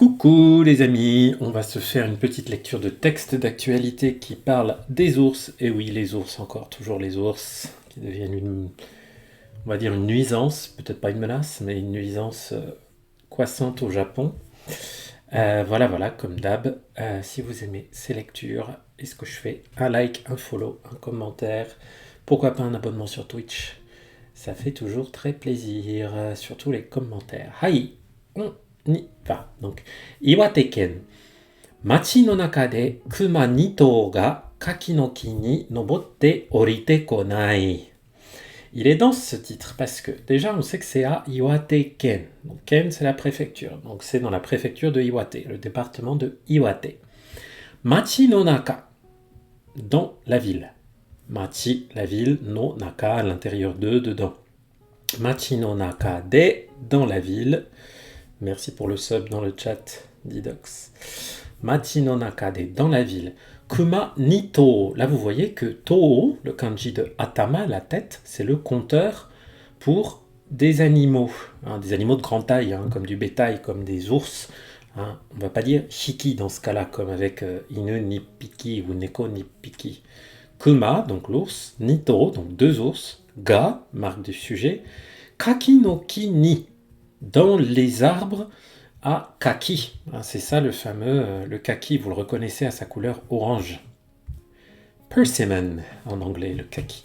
Coucou les amis, on va se faire une petite lecture de texte d'actualité qui parle des ours. Et oui, les ours, encore toujours les ours, qui deviennent on va dire une nuisance, peut-être pas une menace, mais une nuisance croissante au Japon. Voilà, comme d'hab, si vous aimez ces lectures et ce que je fais, un like, un follow, un commentaire, pourquoi pas un abonnement sur Twitch. Ça fait toujours très plaisir, surtout les commentaires. Hi, on y va. Donc, Iwate-ken. Machi no naka de kuma 2頭が柿の木に登って降りてこない. Il est dans ce titre parce que déjà on sait que c'est à Iwate-ken. Donc Ken c'est la préfecture. Donc c'est dans la préfecture de Iwate, le département de Iwate. Machi no naka, dans la ville. Machi, la ville, no naka, à l'intérieur de, dedans. Machi no naka de, dans la ville. Merci pour le sub dans le chat, Didox. Machi no naka de, dans la ville. Kuma ni to. Là, vous voyez que to, le kanji de atama, la tête, c'est le compteur pour des animaux. Des animaux de grande taille, comme du bétail, comme des ours. On ne va pas dire hiki dans ce cas-là, comme avec inu ni piki ou neko ni piki. Kuma, donc l'ours, Nito, donc deux ours, Ga, marque du sujet, Kaki no ki ni, dans les arbres à kaki. C'est ça le fameux, le kaki, vous le reconnaissez à sa couleur orange. Persimmon, en anglais, le kaki.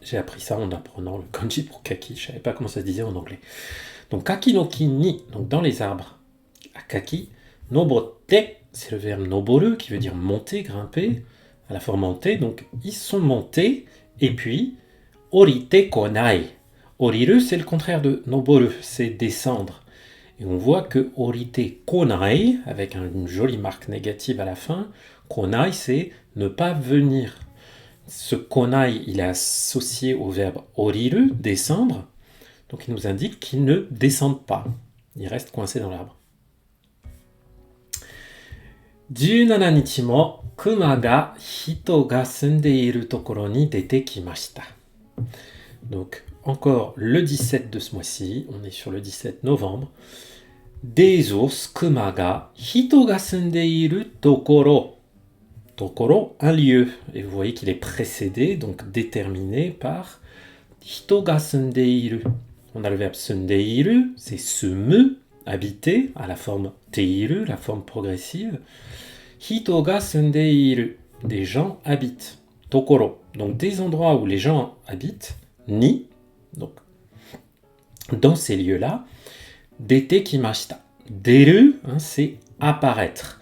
J'ai appris ça en apprenant le kanji pour kaki, je ne savais pas comment ça se disait en anglais. Donc Kaki no ki ni, donc dans les arbres à kaki, nobotte, c'est le verbe noboru qui veut dire monter, grimper, à la forme en T, donc ils sont montés, et puis orite konai. Oriru, c'est le contraire de noboru, c'est descendre. Et on voit que orite konai, avec une jolie marque négative à la fin, konai, c'est ne pas venir. Ce konai, il est associé au verbe oriru, descendre, donc il nous indique qu'ils ne descendent pas. Ils restent coincés dans l'arbre. 17日もクマが人が住んでいるところに出てきました。Donc, encore le 17 de ce mois-ci, on est sur le 17 novembre, des ours, kuma ga, hito ga sunde iru tokoro. Tokoro, un lieu. Et vous voyez qu'il est précédé, donc déterminé par hito ga sunde iru. On a le verbe sunde iru, c'est sumu, habiter, à la forme teiru, la forme progressive. Hito ga sunde iru, des gens habitent. Tokoro, donc des endroits où les gens habitent. Ni, donc dans ces lieux-là. Dete kimashita. Deru, c'est apparaître.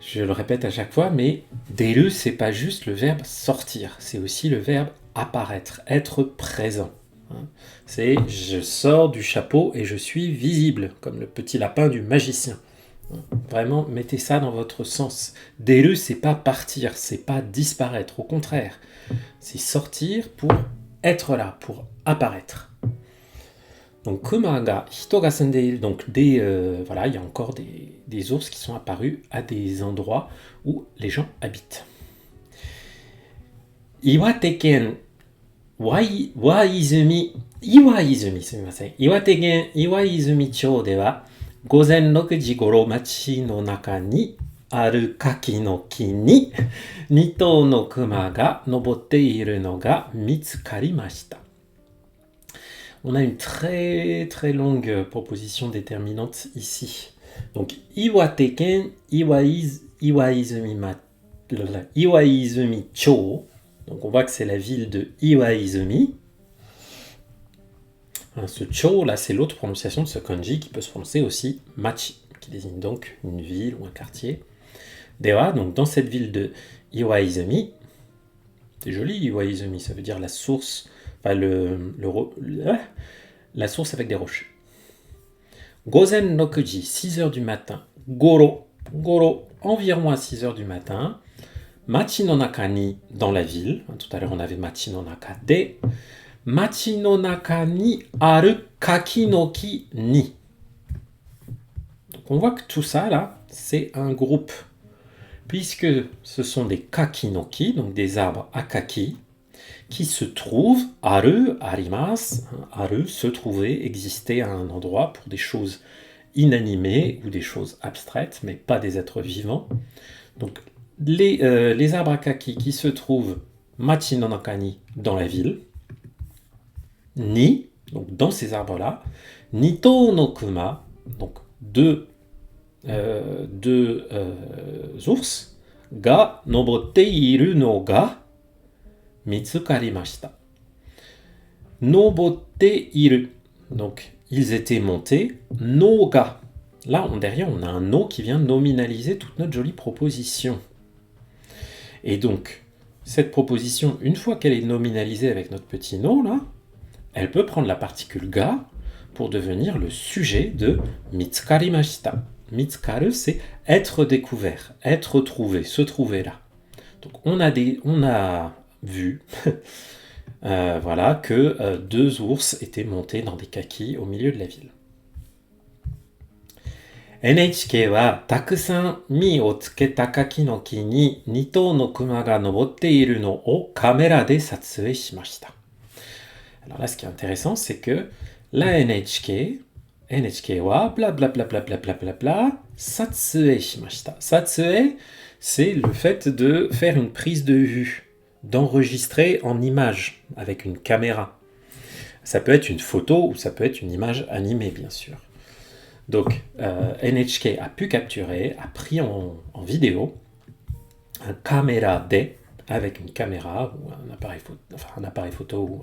Je le répète à chaque fois, mais deru, c'est pas juste le verbe sortir, c'est aussi le verbe apparaître, être présent. C'est je sors du chapeau et je suis visible, comme le petit lapin du magicien. Vraiment, mettez ça dans votre sens. Deru, c'est pas partir, c'est pas disparaître, au contraire. C'est sortir pour être là, pour apparaître. Donc, kuma ga hito ga sunde, donc voilà, il y a encore des ours qui sont apparus à des endroits où les gens habitent. Iwate-ken Iwaizumi, Iwate-ken Iwaizumi-chou de wa, 午前6時頃町の中にある柿の木に2頭のクマが登っているのが見つかりました。On a une très très longue proposition déterminante ici. Donc, Iwate-ken Iwaizumi-chou. Donc, on voit que c'est la ville de Iwaizumi. Ce chou, là, c'est l'autre prononciation de ce kanji qui peut se prononcer aussi machi, qui désigne donc une ville ou un quartier. Dewa, donc dans cette ville de Iwaizumi, c'est joli Iwaizumi, ça veut dire la source, enfin la source avec des roches. Gozen nokuji, 6h du matin. Goro, environ à 6h du matin. Machi no naka ni, dans la ville. Tout à l'heure, on avait machi no naka de. Machi no naka ni aru kaki no ki ni. Donc on voit que tout ça, là, c'est un groupe. Puisque ce sont des kaki no ki, donc des arbres à kaki, qui se trouvent, aru, arimas, aru, se trouver, exister à un endroit pour des choses inanimés ou des choses abstraites, mais pas des êtres vivants. Donc, les arbres à kaki qui se trouvent machi no naka ni, dans la ville, ni, donc dans ces arbres-là, nito no kuma, donc deux ours, ga nobotte iru no ga mitsukarimashita. Nobotte iru, donc ils étaient montés, no ga. Là, derrière, on a un no qui vient nominaliser toute notre jolie proposition. Et donc, cette proposition, une fois qu'elle est nominalisée avec notre petit no, là, elle peut prendre la particule ga pour devenir le sujet de mitsukarimashita. Mitsukaru, c'est être découvert, être trouvé, se trouver là. Donc, on a vu voilà, que deux ours étaient montés dans des kakis au milieu de la ville. NHK はたくさん実をつけた柿の木に2頭の熊が登っているのをカメラで撮影しました。Alors là, ce qui est intéressant, c'est que la NHK はblablabla, satsue shimashita. Satsue, c'est le fait de faire une prise de vue, d'enregistrer en image avec une caméra. Ça peut être une photo ou ça peut être une image animée, bien sûr. Donc, NHK a pu capturer, a pris en vidéo un caméra de, avec une caméra ou un appareil photo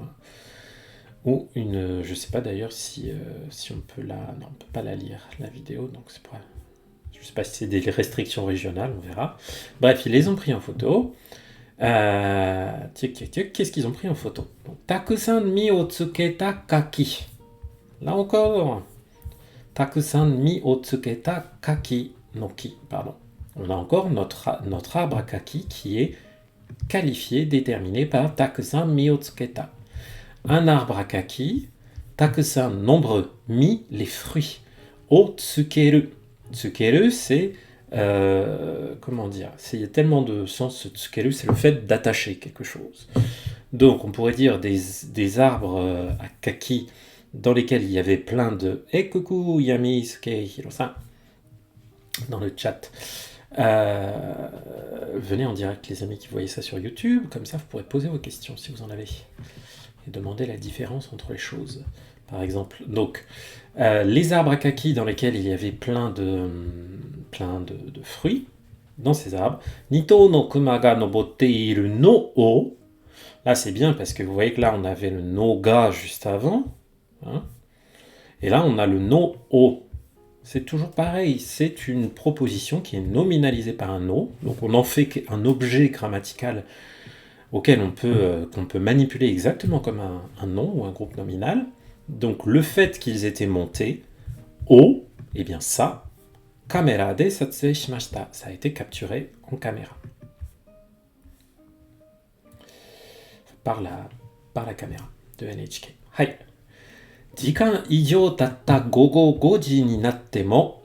ou une, je ne sais pas d'ailleurs si on peut non, on ne peut pas la lire, la vidéo, donc c'est pas, je ne sais pas si c'est des restrictions régionales, on verra. Bref, ils les ont pris en photo. Qu'est-ce qu'ils ont pris en photo? Takusan mi o tsuketa kaki. Là encore, takusan mi o tsuketa kaki no ki. Pardon. On a encore notre arbre à kaki qui est qualifié, déterminé par takusan mi o tsuketa. Un arbre à kaki, takusan, nombreux, mi, les fruits, o tsukeru. Tsukeru, c'est comment dire, il y a tellement de sens, tsukeru, c'est le fait d'attacher quelque chose. Donc on pourrait dire des arbres à kaki dans lesquels il y avait plein de coucou Yami Suke Hiro-san dans le chat. Venez en direct les amis qui voyaient ça sur YouTube, comme ça vous pourrez poser vos questions si vous en avez et demander la différence entre les choses. Par exemple, donc les arbres à kaki dans lesquels il y avait plein de fruits dans ces arbres. Nito no kuma ga nobotte iru no o. Là c'est bien parce que vous voyez que là on avait le no ga juste avant. Hein, et là on a le no o. C'est toujours pareil, c'est une proposition qui est nominalisée par un no. Donc on en fait un objet grammatical auquel qu'on peut manipuler exactement comme un nom ou un groupe nominal. Donc le fait qu'ils étaient montés au, eh bien ça, caméra de satsue shimashita, ça a été capturé en caméra. Par la caméra de NHK. Hai. 時間以上経った午後5時になっても、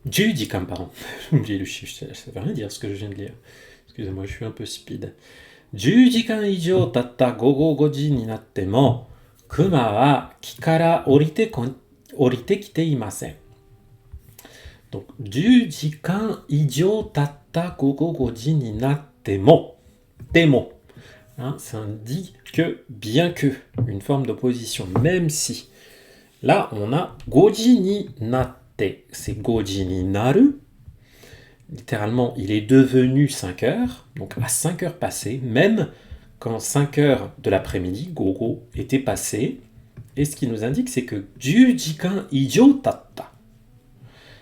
10時間, pardon, j'ai oublié le chiffre, ça veut rien dire ce que je viens de lire. Excusez-moi, je suis un peu speed. 10時間以上経った午後5時になっても、熊は木から降りてきていません。Donc, 10時間以上経った午後5時になっても、でも、hein, ça indique que, bien que, une forme d'opposition, même si. Là, on a goji ni natte, c'est goji ni naru. Littéralement, il est devenu 5 heures, donc à 5 heures passées, même quand 5 heures de l'après-midi, gogo, était passé. Et ce qui nous indique, c'est que 10時間以上経った.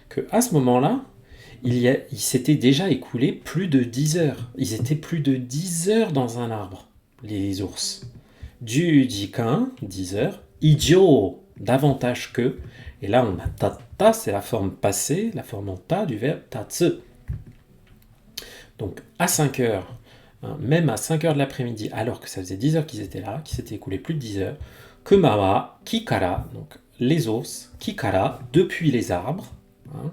Que à ce moment-là, il s'était déjà écoulé plus de 10 heures. Ils étaient plus de 10 heures dans un arbre, les ours. 10時間, 10 heures. Ijo, davantage que. Et là, on a tatta, c'est la forme passée, la forme en ta du verbe tatsu. Donc, à 5 heures, hein, même à 5 heures de l'après-midi, alors que ça faisait 10 heures qu'ils étaient là, qu'ils s'étaient écoulés plus de 10 heures, Kuma wa kikara, donc les ours, kikara, depuis les arbres, hein,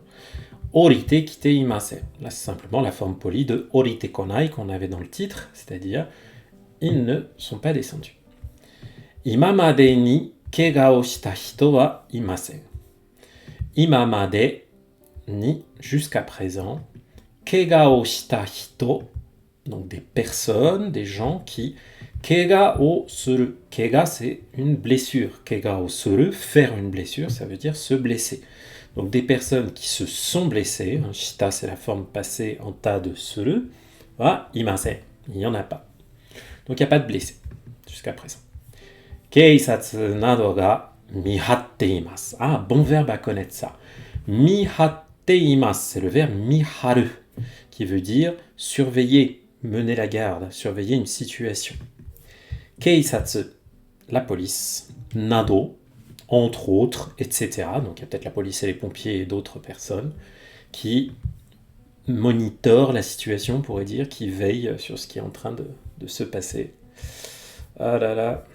orite kite imasen. Là, c'est simplement la forme polie de orite konai qu'on avait dans le titre, c'est-à-dire ils ne sont pas descendus. Imamade ni kega o shita hito wa imasen. imamade, ni jusqu'à présent, kega o shita hito, donc des personnes, des gens qui kega o suru. Kega, c'est une blessure. Kega o suru, faire une blessure, ça veut dire se blesser. Donc des personnes qui se sont blessées, shita c'est la forme passée en ta de suru, imasen, il n'y en a pas. Donc il n'y a pas de blessés jusqu'à présent. Keisatsu nado ga mihatte imasu. Bon verbe à connaître ça. Mihatte imasu, c'est le verbe miharu, qui veut dire surveiller, mener la garde, surveiller une situation. Keisatsu, la police. Nado, entre autres, etc. Donc il y a peut-être la police et les pompiers et d'autres personnes qui monitorent la situation, on pourrait dire, qui veillent sur ce qui est en train de se passer. Ah là là,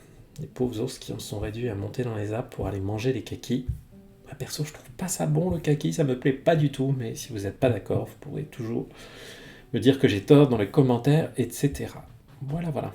les pauvres ours qui en sont réduits à monter dans les arbres pour aller manger les kakis. Perso, je trouve pas ça bon le kaki, ça me plaît pas du tout, mais si vous n'êtes pas d'accord, vous pourrez toujours me dire que j'ai tort dans les commentaires, etc. Voilà.